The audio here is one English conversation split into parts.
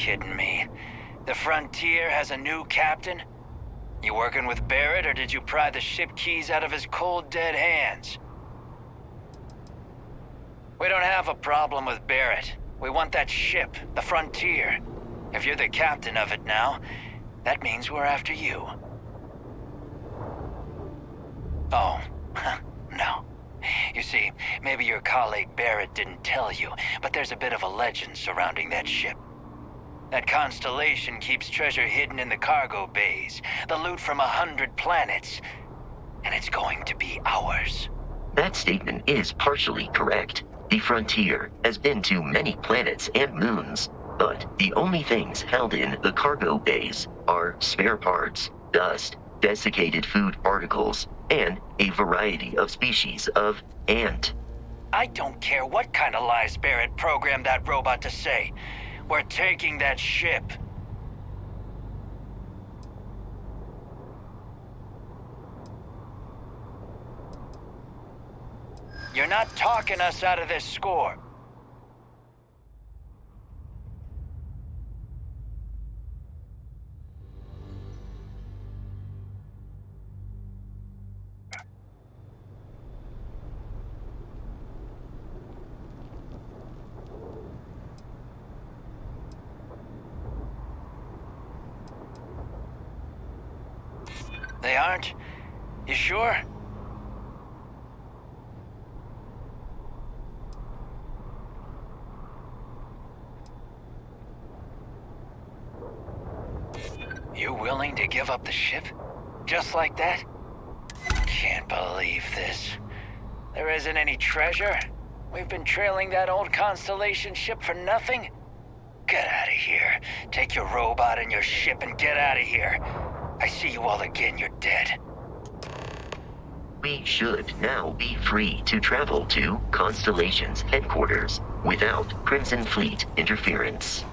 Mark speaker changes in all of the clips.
Speaker 1: kidding me? The Frontier has a new captain? You working with Barrett, or did you pry the ship keys out of his cold, dead hands? We don't have a problem with Barrett. We want that ship, the Frontier. If you're the captain of it now, that means we're after you. Oh, no. You see, maybe your colleague Barrett didn't tell you, but there's a bit of a legend surrounding that ship. That Constellation keeps treasure hidden in the cargo bays, the loot from 100 planets, and it's going to be ours.
Speaker 2: That statement is partially correct. The Frontier has been to many planets and moons, but the only things held in the cargo bays are spare parts, dust, desiccated food particles, and a variety of species of ant.
Speaker 1: I don't care what kind of lies Barrett programmed that robot to say. We're taking that ship. You're not talking us out of this score. They aren't? You sure? You willing to give up the ship? Just like that? Can't believe this. There isn't any treasure? We've been trailing that old Constellation ship for nothing? Get out of here. Take your robot and your ship and get out of here. I see you all again, you're dead.
Speaker 2: We should now be free to travel to Constellation's headquarters without Crimson Fleet interference.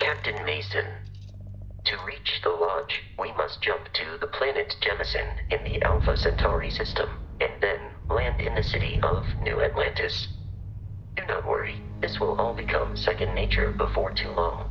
Speaker 2: Captain Mason, to reach the lodge, we must jump to the planet Jemison in the Alpha Centauri system, and then land in the city of New Atlantis. Do not worry, this will all become second nature before too long.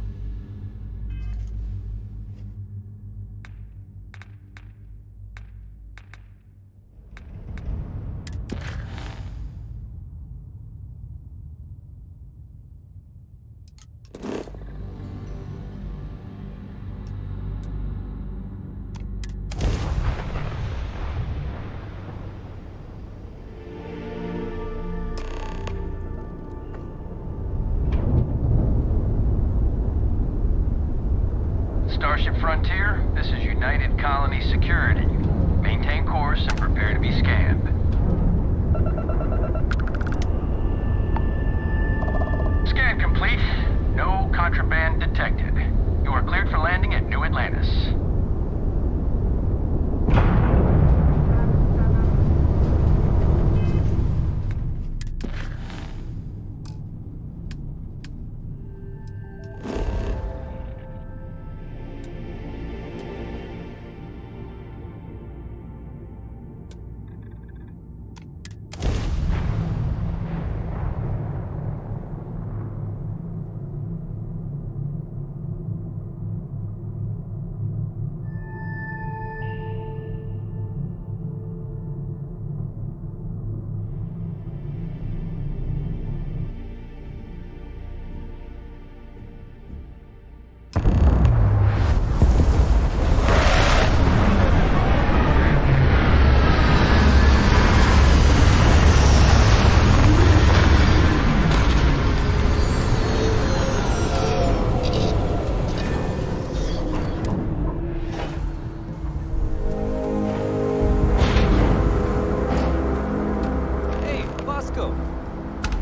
Speaker 3: Starship Frontier, this is United Colony Security. Maintain course and prepare to be scanned. Scan complete. No contraband detected. You are cleared for landing at New Atlantis.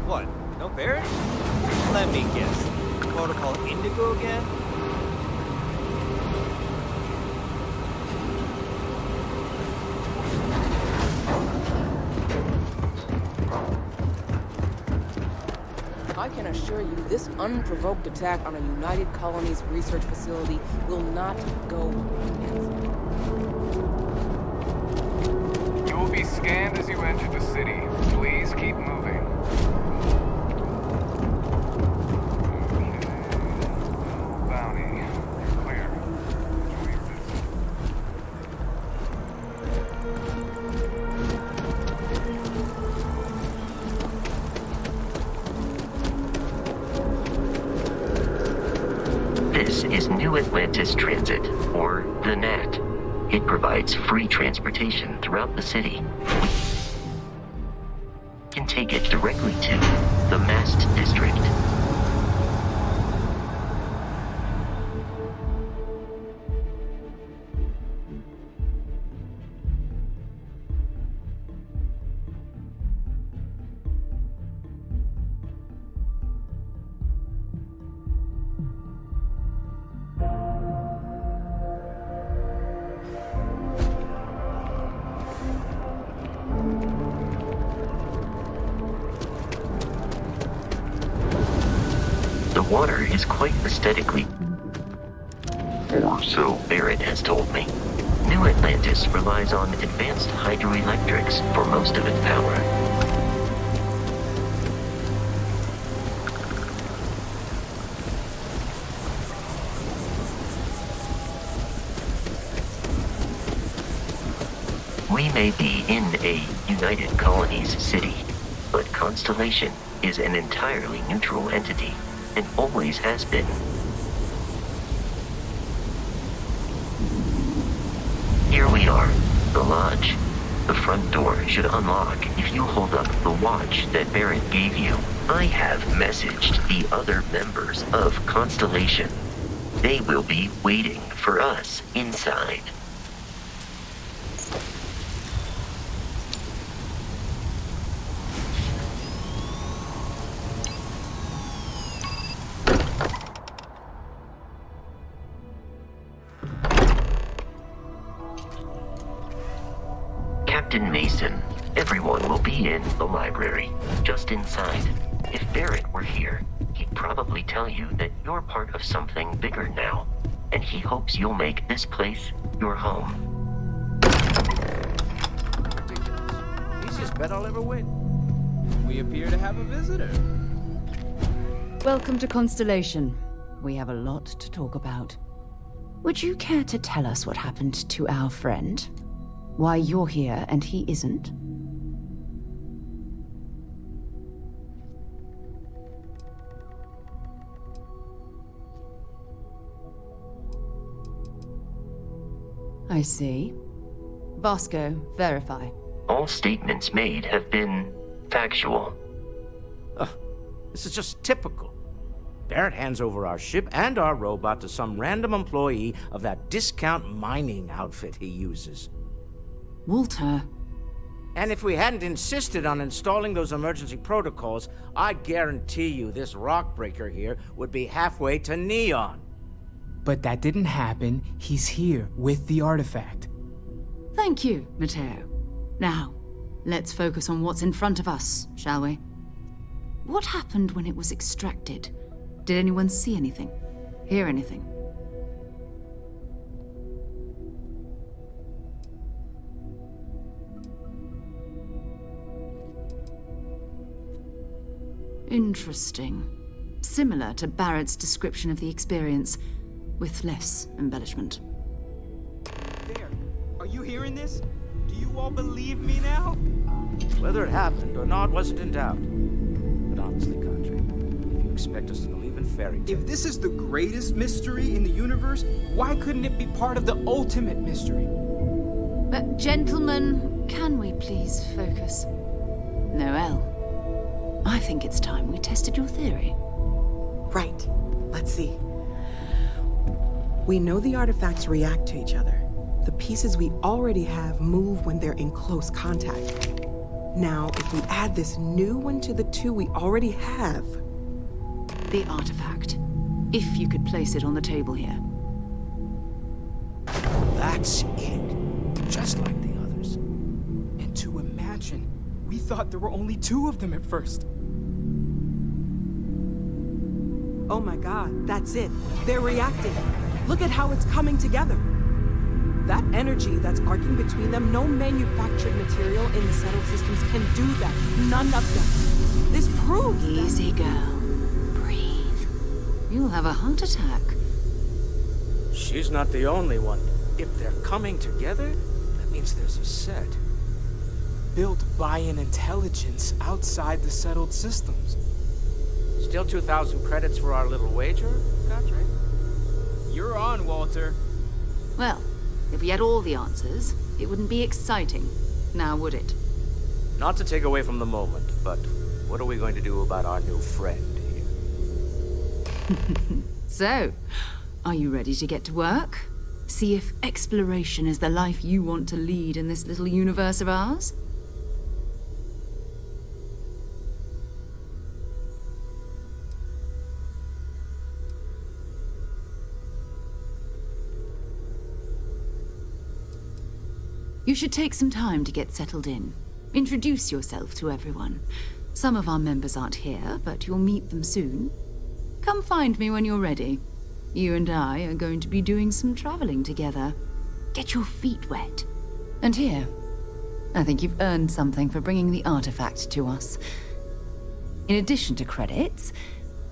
Speaker 4: What? No Barrett? Let me guess. Protocol Indigo again?
Speaker 5: I can assure you this unprovoked attack on a United Colonies research facility will not go unanswered.
Speaker 6: You will be scanned as you enter the city. Please keep moving. Okay. Bounty. You're clear. Enjoy your visit.
Speaker 2: This is New Atlantis Transit, or the NAT. It provides free transportation throughout the city. We can take it directly to the Mast District. The water is quite aesthetically, or so Barrett has told me. New Atlantis relies on advanced hydroelectrics for most of its power. We may be in a United Colonies city, but Constellation is an entirely neutral entity, and always has been. Here we are, the lodge. The front door should unlock if you hold up the watch that Barrett gave you. I have messaged the other members of Constellation. They will be waiting for us inside. Captain Mason, everyone will be in the library, just inside. If Barrett were here, he'd probably tell you that you're part of something bigger now, and he hopes you'll make this place your home.
Speaker 4: Easiest bet I'll ever win. We appear to have a visitor.
Speaker 7: Welcome to Constellation. We have a lot to talk about. Would you care to tell us what happened to our friend? Why you're here and he isn't? I see. Vasco, verify.
Speaker 2: All statements made have been factual.
Speaker 8: This is just typical. Barrett hands over our ship and our robot to some random employee of that discount mining outfit he uses.
Speaker 7: Walter.
Speaker 8: And if we hadn't insisted on installing those emergency protocols, I guarantee you this rock breaker here would be halfway to Neon.
Speaker 9: But that didn't happen. He's here with the artifact.
Speaker 7: Thank you, Matteo. Now, let's focus on what's in front of us, shall we? What happened when it was extracted? Did anyone see anything? Hear anything? Interesting. Similar to Barrett's description of the experience, with less embellishment.
Speaker 4: There. Are you hearing this? Do you all believe me now?
Speaker 8: Whether it happened or not wasn't in doubt. But honestly, Contra, if you expect us to believe in fairy tales...
Speaker 10: If this is the greatest mystery in the universe, why couldn't it be part of the ultimate mystery?
Speaker 7: But gentlemen, can we please focus? Noel, I think it's time we tested your theory.
Speaker 11: Right. Let's see. We know the artifacts react to each other. The pieces we already have move when they're in close contact. Now, if we add this new one to the two we already have...
Speaker 7: The artifact. If you could place it on the table here.
Speaker 8: That's it. Just like the others.
Speaker 10: And to imagine, we thought there were only two of them at first.
Speaker 11: Oh my god, that's it. They're reacting. Look at how it's coming together. That energy that's arcing between them, no manufactured material in the settled systems can do that. None of them. This proves that...
Speaker 7: Easy, girl. Breathe. You'll have a heart attack.
Speaker 8: She's not the only one. If they're coming together, that means there's a set.
Speaker 9: Built by an intelligence outside the settled systems.
Speaker 8: Still 2,000 credits for our little wager, Godfrey?
Speaker 10: You're on, Walter.
Speaker 7: Well, if we had all the answers, it wouldn't be exciting. Now, would it?
Speaker 8: Not to take away from the moment, but what are we going to do about our new friend here?
Speaker 7: So, are you ready to get to work? See if exploration is the life you want to lead in this little universe of ours? You should take some time to get settled in. Introduce yourself to everyone. Some of our members aren't here, but you'll meet them soon. Come find me when you're ready. You and I are going to be doing some traveling together. Get your feet wet. And here, I think you've earned something for bringing the artifact to us. In addition to credits,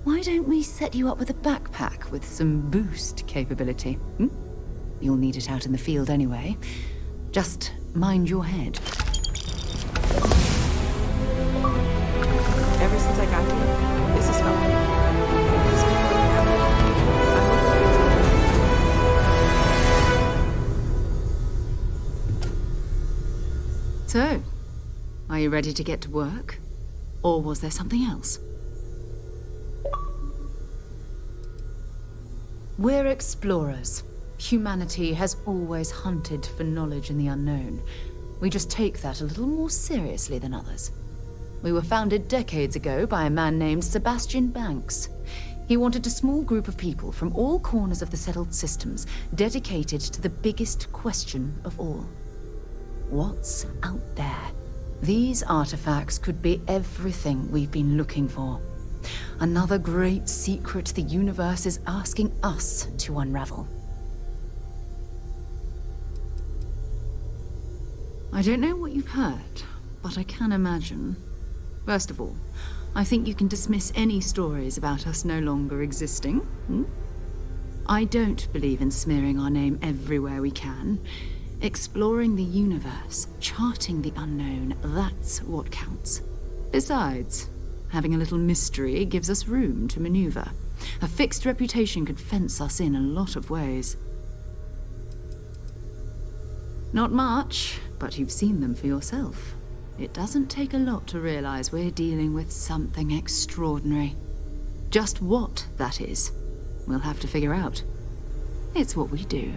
Speaker 7: why don't we set you up with a backpack with some boost capability? You'll need it out in the field anyway. Just mind your head.
Speaker 11: Ever since I got here, this has felt like this been my family. I hope it feels
Speaker 7: So, are you ready to get to work? Or was there something else? We're explorers. Humanity has always hunted for knowledge in the unknown. We just take that a little more seriously than others. We were founded decades ago by a man named Sebastian Banks. He wanted a small group of people from all corners of the settled systems dedicated to the biggest question of all. What's out there? These artifacts could be everything we've been looking for. Another great secret the universe is asking us to unravel. I don't know what you've heard, but I can imagine. First of all, I think you can dismiss any stories about us no longer existing. I don't believe in smearing our name everywhere we can. Exploring the universe, charting the unknown, that's what counts. Besides, having a little mystery gives us room to maneuver. A fixed reputation could fence us in a lot of ways. Not much, but you've seen them for yourself. It doesn't take a lot to realize we're dealing with something extraordinary. Just what that is, we'll have to figure out. It's what we do.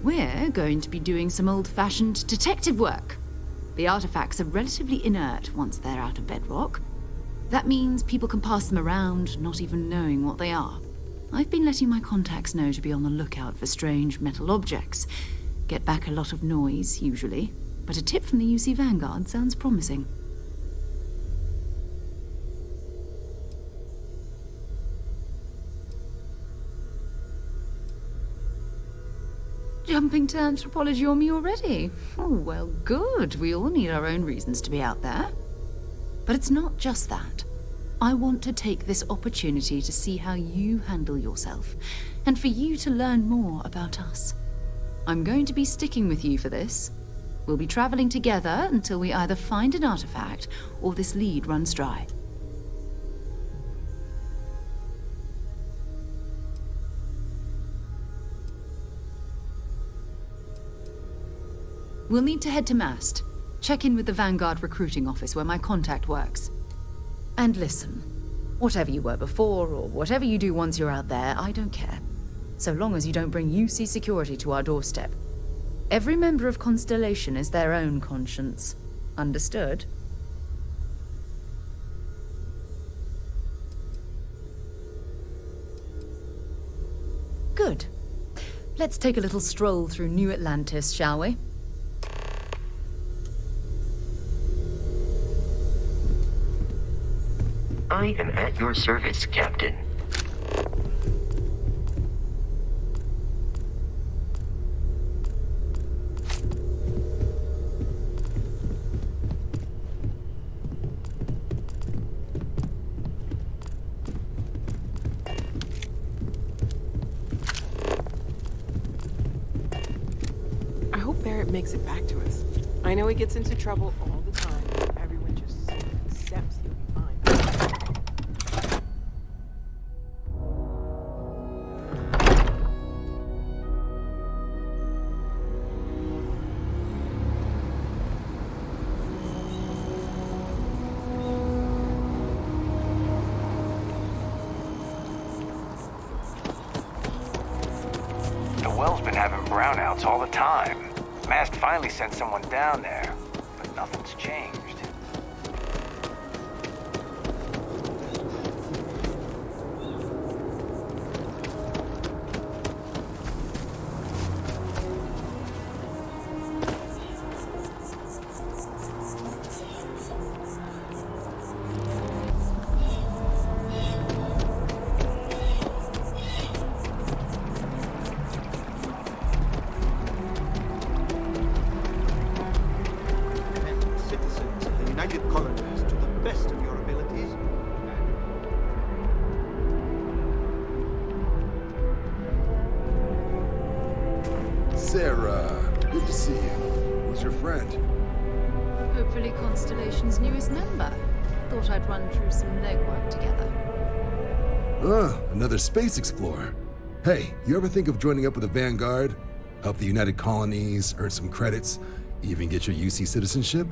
Speaker 7: We're going to be doing some old-fashioned detective work. The artifacts are relatively inert once they're out of bedrock. That means people can pass them around, not even knowing what they are. I've been letting my contacts know to be on the lookout for strange metal objects. Get back a lot of noise, usually, but a tip from the UC Vanguard sounds promising. Jumping to anthropology on me already? Oh, well, good. We all need our own reasons to be out there. But it's not just that. I want to take this opportunity to see how you handle yourself, and for you to learn more about us. I'm going to be sticking with you for this. We'll be traveling together until we either find an artifact or this lead runs dry. We'll need to head to Mast. Check in with the Vanguard recruiting office where my contact works. And listen, whatever you were before or whatever you do once you're out there, I don't care. So long as you don't bring UC security to our doorstep. Every member of Constellation is their own conscience. Understood? Good. Let's take a little stroll through New Atlantis, shall we?
Speaker 2: I am at your service, Captain.
Speaker 11: I hope Barrett makes it back to us. I know he gets into trouble all the time. Everyone just accepts he'll be fine.
Speaker 6: The well's been having brownouts all the time. Mast finally sent someone down there, but nothing's changed.
Speaker 12: Citizens of the United Colonies to the best of your abilities.
Speaker 13: Sarah, good to see you. Who's your friend?
Speaker 7: Hopefully Constellation's newest member. Thought I'd run through some legwork together.
Speaker 13: Another space explorer. Hey, you ever think of joining up with the Vanguard? Help the United Colonies, earn some credits, even get your UC citizenship?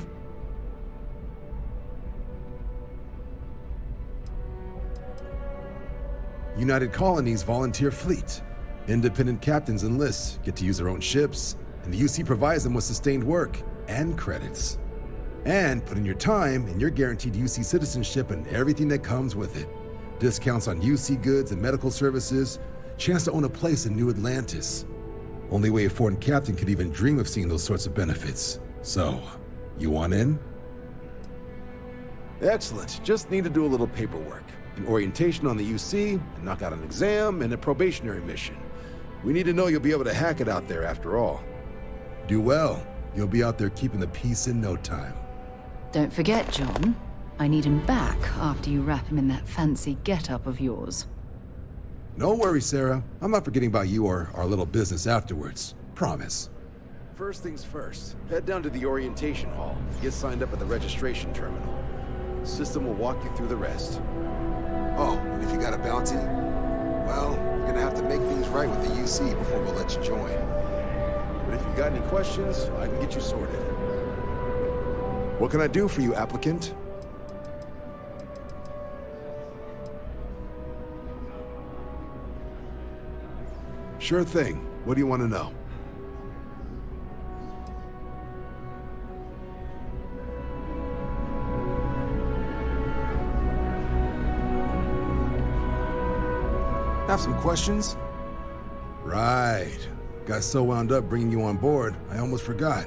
Speaker 13: United Colonies Volunteer Fleet. Independent captains enlist, get to use their own ships, and the UC provides them with sustained work and credits. And put in your time, and you're guaranteed UC citizenship and everything that comes with it. Discounts on UC goods and medical services, chance to own a place in New Atlantis. Only way a foreign captain could even dream of seeing those sorts of benefits. So, you want in? Excellent. Just need to do a little paperwork. An orientation on the UC, knock out an exam, and a probationary mission. We need to know you'll be able to hack it out there after all. Do well. You'll be out there keeping the peace in no time.
Speaker 7: Don't forget, John. I need him back after you wrap him in that fancy get-up of yours.
Speaker 13: No worries, Sarah. I'm not forgetting about you or our little business afterwards. Promise. First things first, head down to the orientation hall. Get signed up at the registration terminal. System will walk you through the rest. Oh, and if you got a bounty, well, you're gonna have to make things right with the UC before we'll let you join. But if you got any questions, I can get you sorted. What can I do for you, applicant? Sure thing. What do you want to know? Have some questions? Right. Got so wound up bringing you on board, I almost forgot.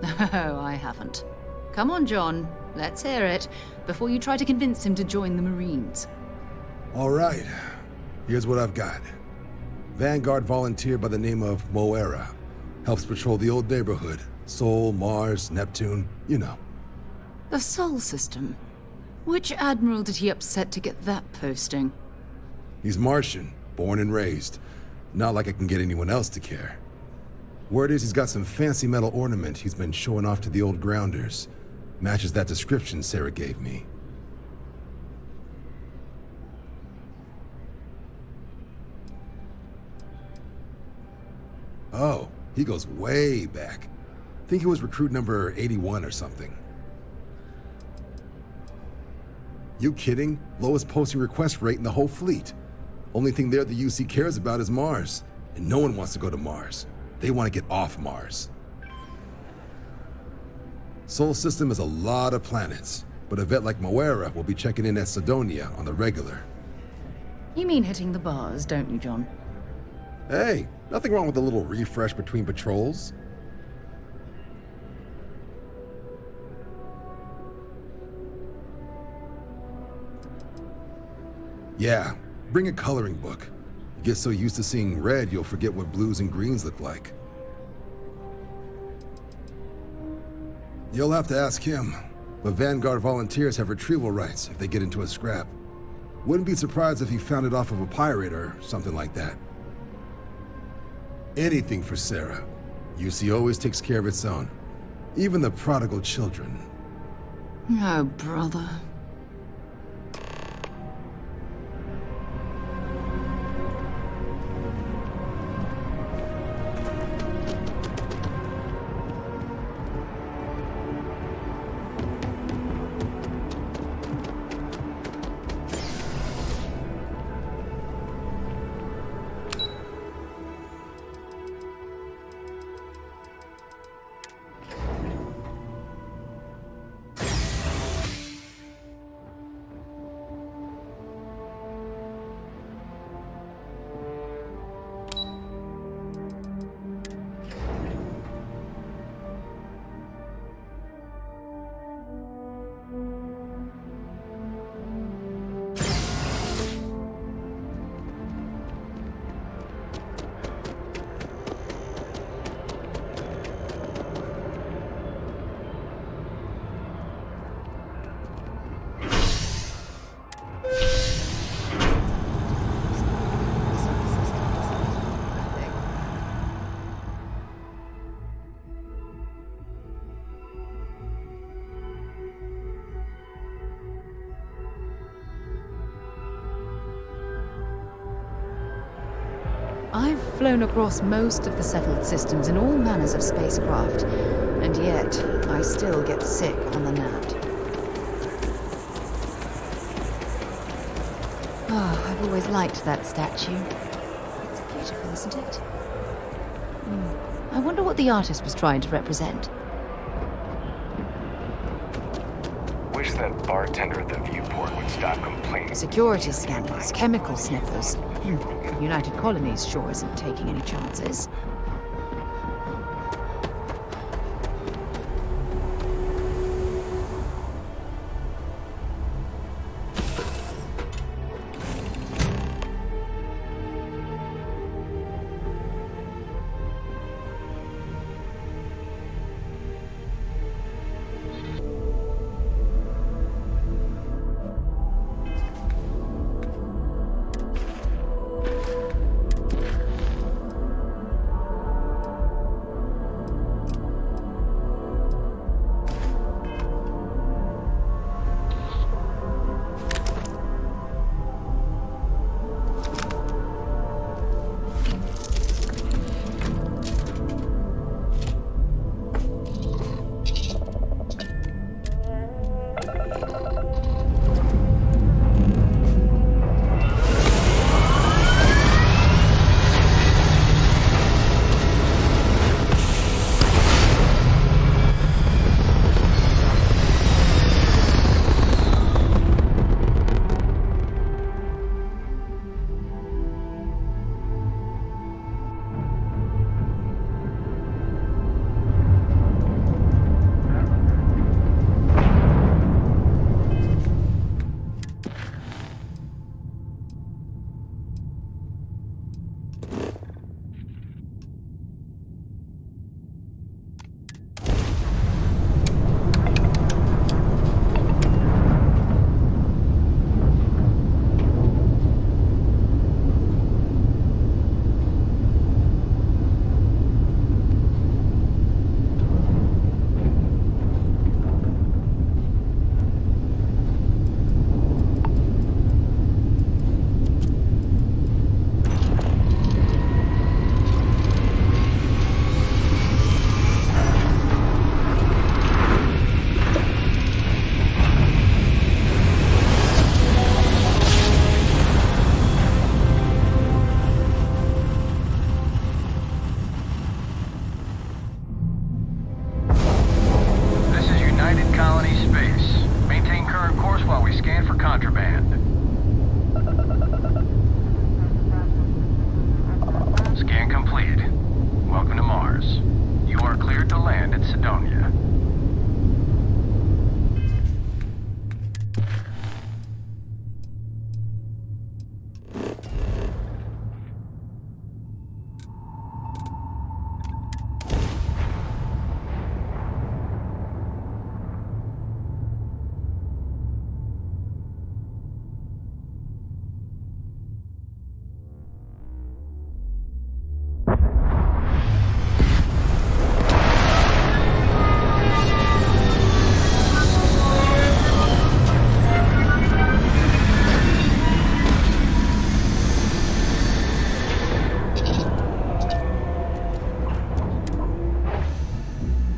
Speaker 7: Oh, I haven't. Come on, John. Let's hear it, before you try to convince him to join the Marines.
Speaker 13: All right. Here's what I've got. Vanguard volunteer by the name of Moera. Helps patrol the old neighborhood. Sol, Mars, Neptune, you know.
Speaker 7: The Sol system. Which admiral did he upset to get that posting?
Speaker 13: He's Martian, born and raised. Not like I can get anyone else to care. Word is he's got some fancy metal ornament he's been showing off to the old grounders. Matches that description Sarah gave me. Oh, he goes way back. Think he was recruit number 81 or something. You kidding? Lowest posting request rate in the whole fleet. Only thing there the UC cares about is Mars. And no one wants to go to Mars. They want to get off Mars. Sol system is a lot of planets, but a vet like Moera will be checking in at Sidonia on the regular.
Speaker 7: You mean hitting the bars, don't you, John?
Speaker 13: Hey, nothing wrong with a little refresh between patrols. Yeah, bring a coloring book. You get so used to seeing red, you'll forget what blues and greens look like. You'll have to ask him, but Vanguard volunteers have retrieval rights if they get into a scrap. Wouldn't be surprised if he found it off of a pirate or something like that. Anything for Sarah. UC always takes care of its own. Even the prodigal children.
Speaker 7: Oh, brother. I've flown across most of the settled systems in all manners of spacecraft, and yet I still get sick on the gnat. Oh, I've always liked that statue. It's beautiful, isn't it? I wonder what the artist was trying to represent.
Speaker 6: Wish that bartender at the viewport would stop complaining.
Speaker 7: Security scanners, chemical sniffers. United Colonies sure isn't taking any chances.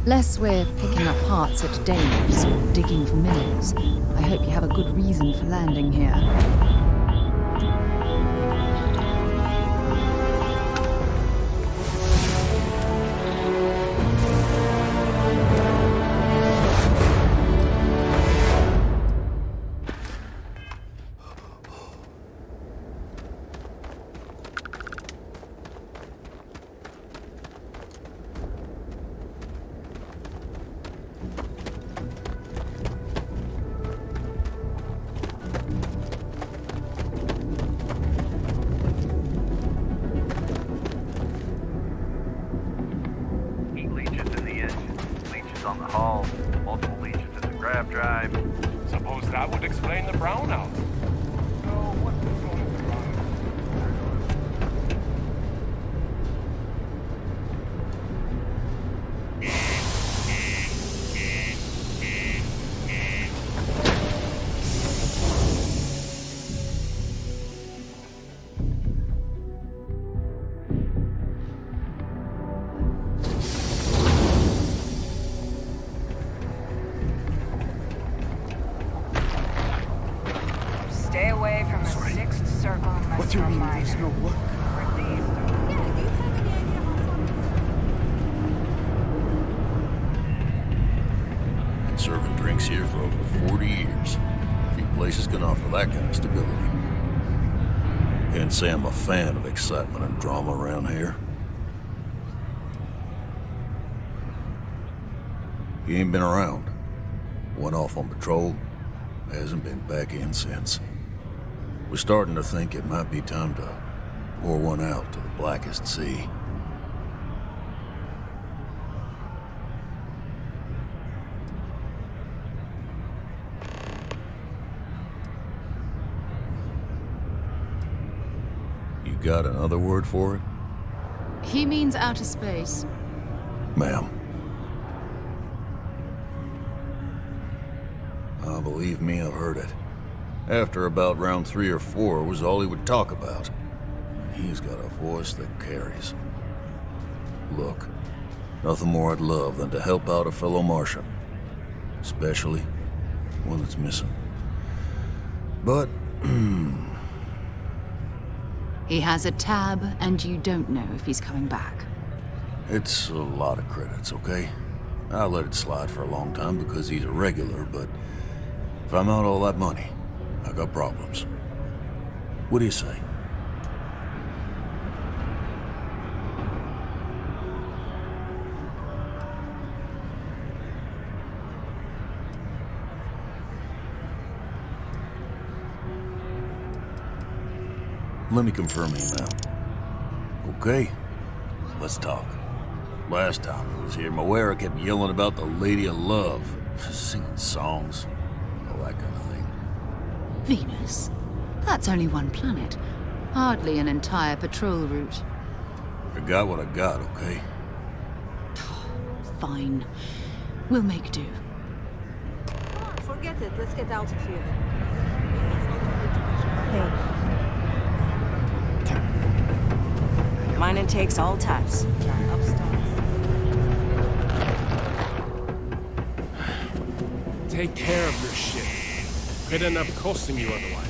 Speaker 7: Less we're picking up parts at Dave's, digging for minerals. I hope you have a good reason for landing here.
Speaker 14: On the hull, multiple lesions in the grav drive.
Speaker 15: Suppose that would explain the brownout. So what was going
Speaker 16: Stay away from the sixth circle unless
Speaker 12: What do you
Speaker 16: you're
Speaker 12: mean
Speaker 16: mine.
Speaker 12: there's no work?
Speaker 17: Been serving drinks here for over 40 years. Few places can offer that kind of stability. Can't say I'm a fan of excitement and drama around here. He ain't been around. Went off on patrol. Hasn't been back in since. We're starting to think it might be time to pour one out to the blackest sea. You got another word for it?
Speaker 7: He means outer space.
Speaker 17: Ma'am. Believe me, I've heard it. After about round 3 or 4 was all he would talk about. And he's got a voice that carries. Look, nothing more I'd love than to help out a fellow Martian. Especially one that's missing. But,
Speaker 7: He has a tab, and you don't know if he's coming back.
Speaker 17: it's a lot of credits, okay? I let it slide for a long time because he's a regular, but if I'm out all that money, I got problems. What do you say? Let me confirm email. Okay, let's talk. Last time he was here, Moera kept yelling about the Lady of Love, singing songs, all that kind of thing.
Speaker 7: Venus? That's only one planet. Hardly an entire patrol route.
Speaker 17: I got what I got, okay?
Speaker 7: Fine. We'll make do.
Speaker 18: Come on, forget it. Let's get out of here.
Speaker 16: Mining takes all types.
Speaker 15: Take care of your ship. Could end up costing you otherwise.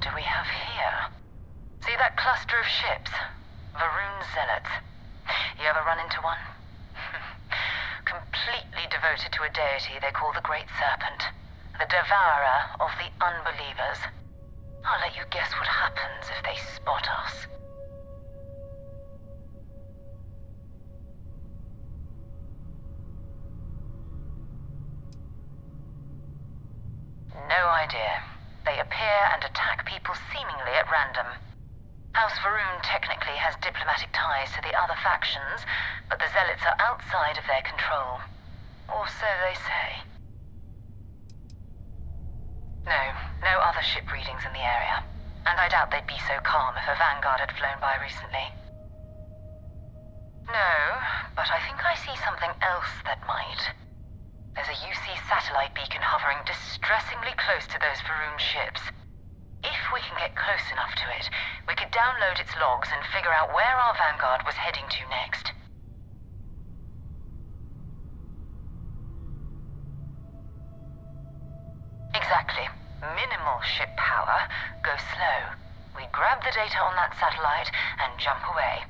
Speaker 19: do we have here? See that cluster of ships? Varun Zealots. You ever run into one? Completely devoted to a deity they call the Great Serpent. The devourer of the unbelievers. I'll let you guess what happens if they spot us. No idea. They appear and attack people seemingly at random. House Varun technically has diplomatic ties to the other factions, but the Zealots are outside of their control. Or so they say. No other ship readings in the area. And I doubt they'd be so calm if a Vanguard had flown by recently. No, but I think I see something else that might. There's a UC satellite beacon hovering distressingly close to those Varun ships. If we can get close enough to it, we could download its logs and figure out where our Vanguard was heading to next. Exactly. Minimal ship power, go slow. We grab the data on that satellite and jump away.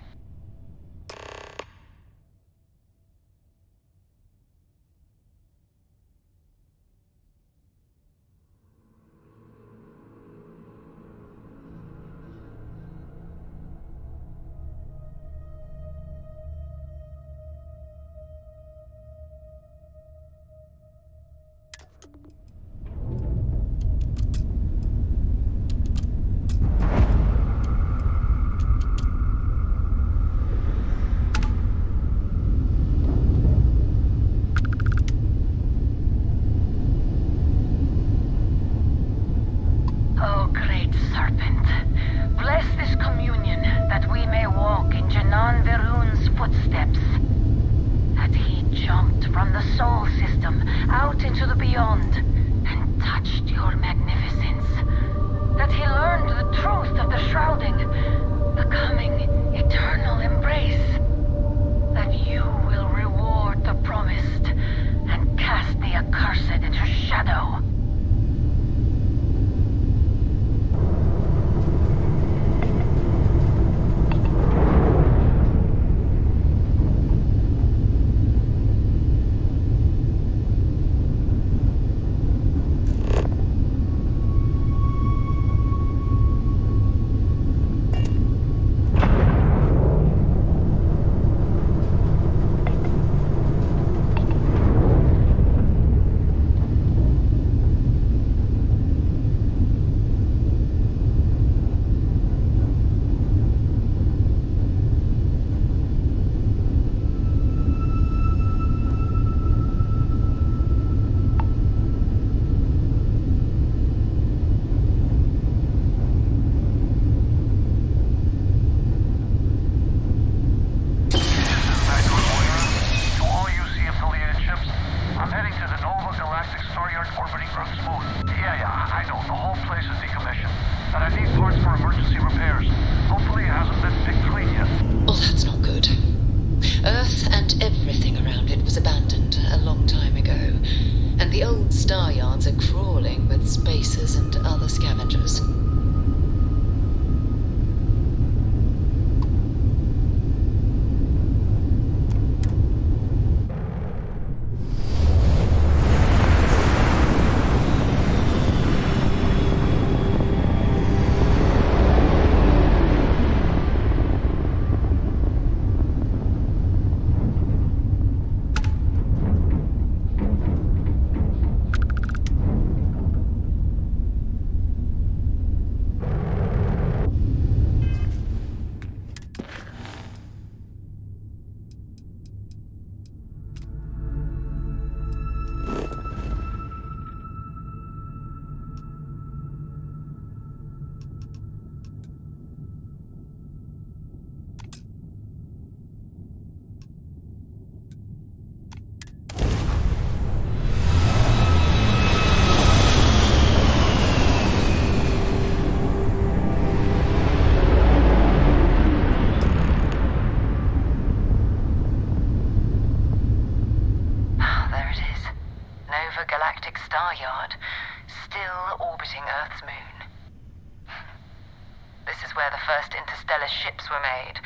Speaker 19: where the first interstellar ships were made.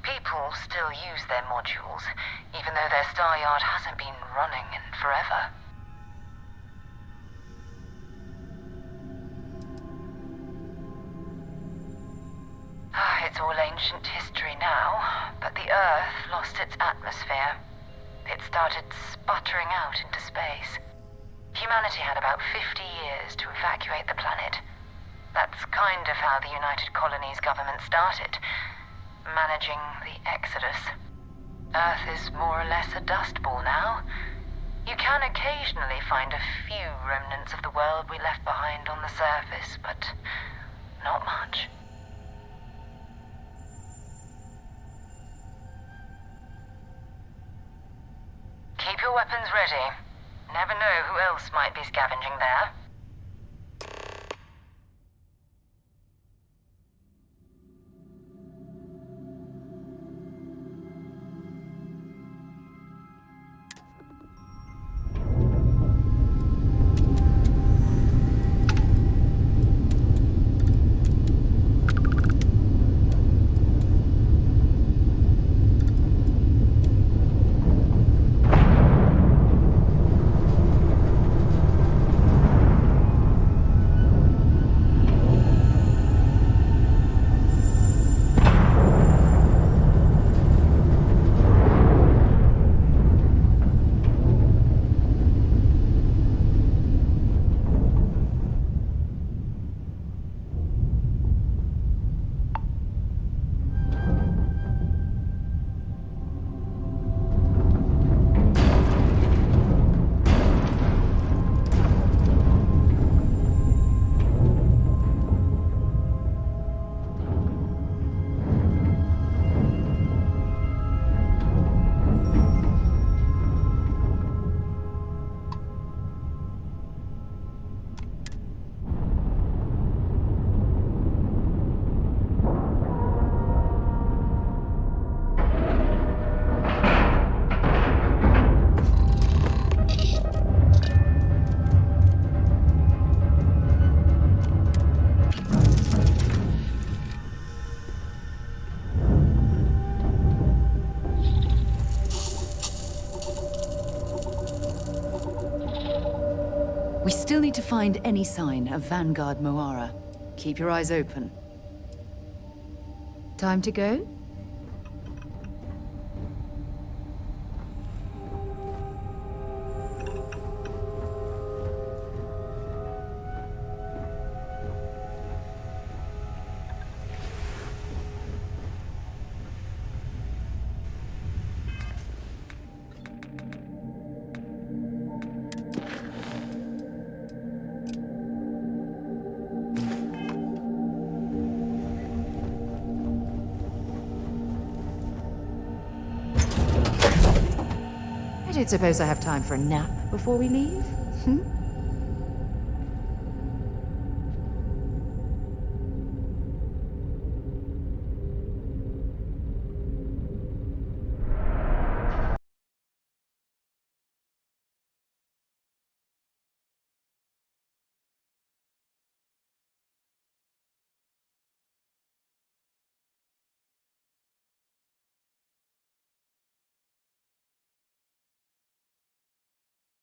Speaker 19: People still use their modules, even though their star yard hasn't been running in forever. It's all ancient history now, but the Earth lost its atmosphere. It started sputtering out into space. Humanity had about 50 years to evacuate the planet. That's kind of how the United Colonies government started, managing the exodus. Earth is more or less a dust ball now. You can occasionally find a few remnants of the world we left behind on the surface, but not much. Keep your weapons ready. Never know who else might be scavenging there.
Speaker 7: We still need to find any sign of Vanguard Moara. Keep your eyes open. Time to go? I don't suppose I have time for a nap before we leave?